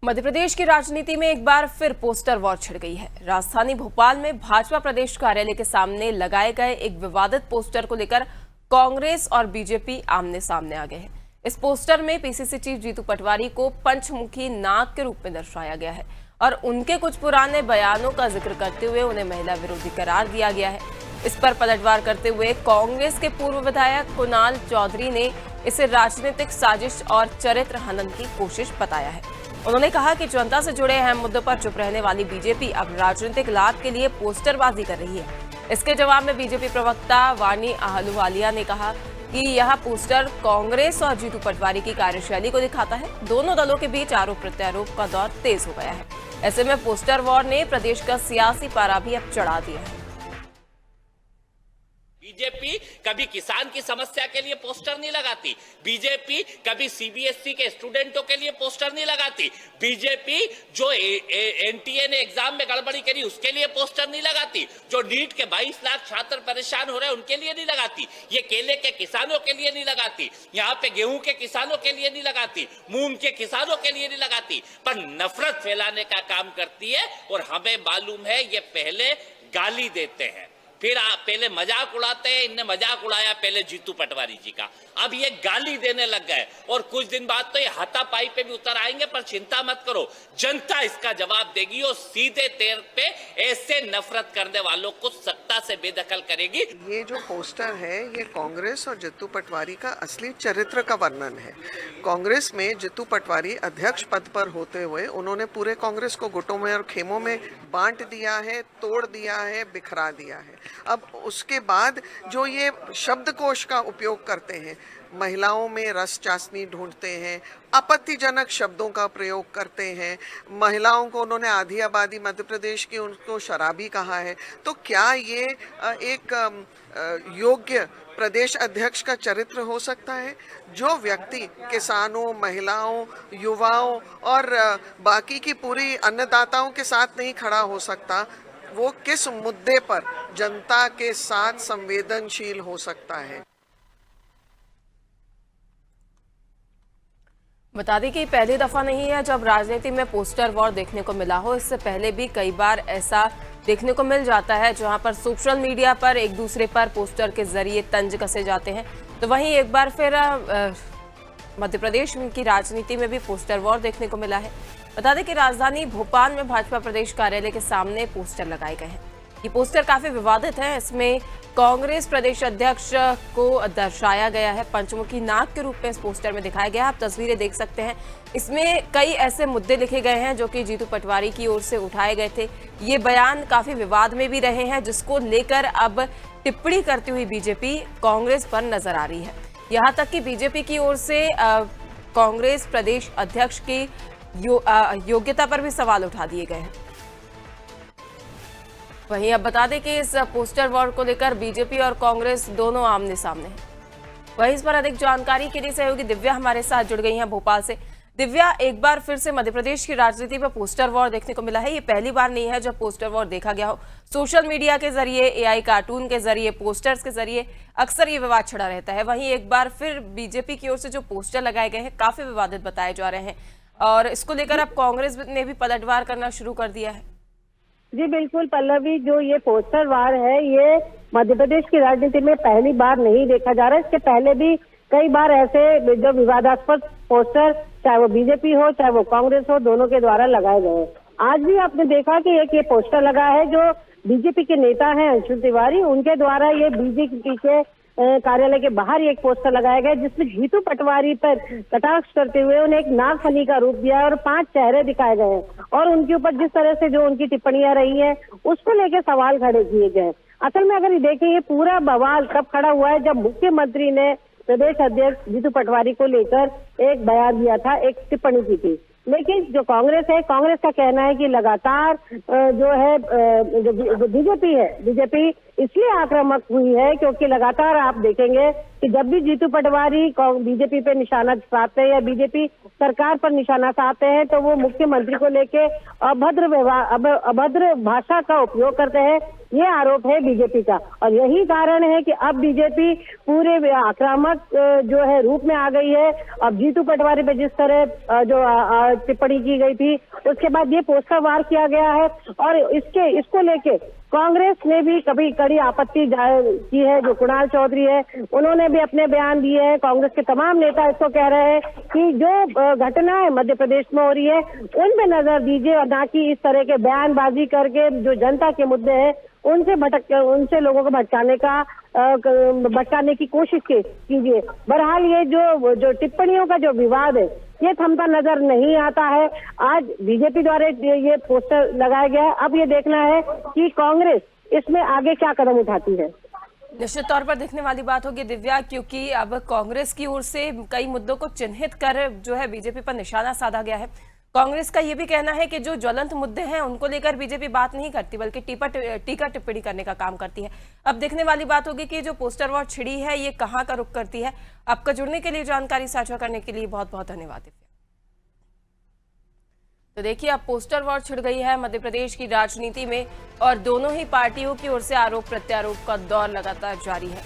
मध्य प्रदेश की राजनीति में एक बार फिर पोस्टर वॉर छिड़ गई है। राजधानी भोपाल में भाजपा प्रदेश कार्यालय के सामने लगाए गए एक विवादित पोस्टर को लेकर कांग्रेस और बीजेपी आमने सामने आ गए हैं। इस पोस्टर में पीसीसी चीफ जीतू पटवारी को पंचमुखी नाग के रूप में दर्शाया गया है और उनके कुछ पुराने बयानों का जिक्र करते हुए उन्हें महिला विरोधी करार दिया गया है। इस पर पलटवार करते हुए कांग्रेस के पूर्व विधायक कुणाल चौधरी ने इसे राजनीतिक साजिश और चरित्र हनन की कोशिश बताया है। उन्होंने कहा कि जनता से जुड़े अहम मुद्दों पर चुप रहने वाली बीजेपी अब राजनीतिक लाभ के लिए पोस्टरबाजी कर रही है। इसके जवाब में बीजेपी प्रवक्ता वानी आहलूवालिया ने कहा कि यह पोस्टर कांग्रेस और जीतू पटवारी की कार्यशैली को दिखाता है। दोनों दलों के बीच आरोप प्रत्यारोप का दौर तेज हो गया है। ऐसे में पोस्टर वॉर ने प्रदेश का सियासी पारा भी अब चढ़ा दिया है। बीजेपी कभी किसान की समस्या के लिए पोस्टर नहीं लगाती, बीजेपी कभी सीबीएसई के स्टूडेंटों के लिए पोस्टर नहीं लगाती, बीजेपी जो एनटीए ने एग्जाम में गड़बड़ी करी उसके लिए पोस्टर नहीं लगाती, जो नीट के 22 लाख छात्र परेशान हो रहे हैं उनके लिए नहीं लगाती, ये केले के किसानों के लिए नहीं लगाती, यहाँ पे गेहूं के किसानों के लिए नहीं लगाती, मूंग के किसानों के लिए नहीं लगाती, पर नफरत फैलाने का काम करती है। और हमें मालूम है ये पहले गाली देते हैं, फिर पहले मजाक उड़ाते हैं। इनने मजाक उड़ाया पहले जीतू पटवारी जी का, अब ये गाली देने लग गए और कुछ दिन बाद तो ये हाथापाई पे भी उतर आएंगे। पर चिंता मत करो, जनता इसका जवाब देगी और सीधे तौर पे ऐसे नफरत करने वालों को सत्ता से बेदखल करेगी। ये जो पोस्टर है ये कांग्रेस और जीतू पटवारी का असली चरित्र का वर्णन है। कांग्रेस में जीतू पटवारी अध्यक्ष पद पर होते हुए उन्होंने पूरे कांग्रेस को गुटों में और खेमों में बांट दिया है, तोड़ दिया है, बिखरा दिया है। अब उसके बाद जो ये शब्दकोश का उपयोग करते हैं, महिलाओं में रस चाशनी ढूंढते हैं, आपत्तिजनक शब्दों का प्रयोग करते हैं, महिलाओं को उन्होंने आधी आबादी मध्य प्रदेश की उनको शराबी कहा है। तो क्या ये एक योग्य प्रदेश अध्यक्ष का चरित्र हो सकता है? जो व्यक्ति किसानों, महिलाओं, युवाओं और बाकी की पूरी अन्नदाताओं के साथ नहीं खड़ा हो सकता, वो किस मुद्दे पर जनता के साथ संवेदनशील हो सकता है? बता दें कि पहली दफा नहीं है जब राजनीति में पोस्टर वॉर देखने को मिला हो। इससे पहले भी कई बार ऐसा देखने को मिल जाता है जहां पर सोशल मीडिया पर एक दूसरे पर पोस्टर के जरिए तंज कसे जाते हैं। तो वहीं एक बार फिर मध्य प्रदेश की राजनीति में भी पोस्टर वॉर देखने को मिला है। बता दें कि राजधानी भोपाल में भाजपा प्रदेश कार्यालय के सामने पोस्टर लगाए गए हैं। ये पोस्टर काफी विवादित है। इसमें कांग्रेस प्रदेश अध्यक्ष को दर्शाया गया है, पंचमुखी नाग के रूप में इस पोस्टर में दिखाया गया। आप तस्वीरें देख सकते हैं। इसमें कई ऐसे मुद्दे लिखे गए हैं जो कि जीतू पटवारी की ओर से उठाए गए थे। ये बयान काफी विवाद में भी रहे हैं, जिसको लेकर अब टिप्पणी करती हुई बीजेपी कांग्रेस पर नजर आ रही है। यहाँ तक कि बीजेपी की ओर से कांग्रेस प्रदेश अध्यक्ष की योग्यता पर भी सवाल उठा दिए गए हैं। वहीं अब बता दें कि इस पोस्टर वॉर को लेकर बीजेपी और कांग्रेस दोनों आमने सामने हैं। वहीं इस पर अधिक जानकारी के लिए सहयोगी दिव्या हमारे साथ जुड़ गई हैं भोपाल से। दिव्या, एक बार फिर से मध्य प्रदेश की राजनीति पर पोस्टर वॉर देखने को मिला है। ये पहली बार नहीं है जब पोस्टर वॉर देखा गया हो। सोशल मीडिया के जरिए, एआई कार्टून के जरिए, पोस्टर्स के जरिए अक्सर ये विवाद छिड़ा रहता है। वहीं एक बार फिर बीजेपी की ओर से जो पोस्टर लगाए गए हैं काफी विवादित बताए जा रहे हैं और इसको लेकर अब कांग्रेस ने भी पलटवार करना शुरू कर दिया है। जी बिल्कुल पल्लवी, जो ये पोस्टर वार है ये मध्य प्रदेश की राजनीति में पहली बार नहीं देखा जा रहा है। इसके पहले भी कई बार ऐसे जो विवादास्पद पोस्टर, चाहे वो बीजेपी हो चाहे वो कांग्रेस हो, दोनों के द्वारा लगाए गए। आज भी आपने देखा कि एक ये पोस्टर लगा है जो बीजेपी के नेता हैं अंशुल तिवारी, उनके द्वारा ये बीजेपी के कार्यालय के बाहर एक पोस्टर लगाया गया जिसमें जीतू पटवारी पर कटाक्ष करते हुए उन्हें एक नागफनी का रूप दिया और 5 चेहरे दिखाए गए और उनके ऊपर जिस तरह से जो उनकी टिप्पणियां रही हैं उसको लेकर सवाल खड़े किए गए। असल में अगर देखें ये पूरा बवाल तब खड़ा हुआ है जब मुख्यमंत्री ने प्रदेश अध्यक्ष जीतू पटवारी को लेकर एक बयान दिया था, एक टिप्पणी की थी। लेकिन जो कांग्रेस है, कांग्रेस का कहना है कि लगातार जो है जो बीजेपी है, बीजेपी इसलिए आक्रामक हुई है क्योंकि लगातार आप देखेंगे कि जब भी जीतू पटवारी बीजेपी पे निशाना साधते हैं या बीजेपी सरकार पर निशाना साधते हैं तो वो मुख्यमंत्री को लेके अभद्र भाषा का उपयोग करते हैं। ये आरोप है बीजेपी का। और यही कारण है कि अब बीजेपी पूरे आक्रामक जो है रूप में आ गई है। अब जीतू पटवारी पे जिस तरह जो टिप्पणी की गई थी, उसके बाद ये पोस्टर वार किया गया है और इसको लेके कांग्रेस ने भी कभी कड़ी आपत्ति जाहिर की है। जो कुणाल चौधरी है, उन्होंने भी अपने बयान दिए हैं। कांग्रेस के तमाम नेता इसको कह रहे हैं कि जो घटनाएं मध्य प्रदेश में हो रही है उन पे नजर दीजिए और ना कि इस तरह के बयानबाजी करके जो जनता के मुद्दे हैं उनसे लोगों को भटकाने की कोशिश कीजिए। बहरहाल ये जो टिप्पणियों का जो विवाद है ये थमता नजर नहीं आता है। आज बीजेपी द्वारा ये पोस्टर लगाया गया है। अब ये देखना है कि कांग्रेस इसमें आगे क्या कदम उठाती है। निश्चित तौर पर देखने वाली बात होगी दिव्या, क्योंकि अब कांग्रेस की ओर से कई मुद्दों को चिन्हित कर जो है बीजेपी पर निशाना साधा गया है। कांग्रेस का ये भी कहना है कि जो ज्वलंत मुद्दे हैं उनको लेकर बीजेपी बात नहीं करती, बल्कि टीका टिप्पणी करने का काम करती है। अब देखने वाली बात होगी कि जो पोस्टर वॉर छिड़ी है ये कहां का रुख करती है। आपका जुड़ने के लिए, जानकारी साझा करने के लिए बहुत बहुत धन्यवाद दिव्या। तो देखिए, अब पोस्टर वॉर छिड़ गई है मध्य प्रदेश की राजनीति में और दोनों ही पार्टियों की ओर से आरोप प्रत्यारोप का दौर लगातार जारी है।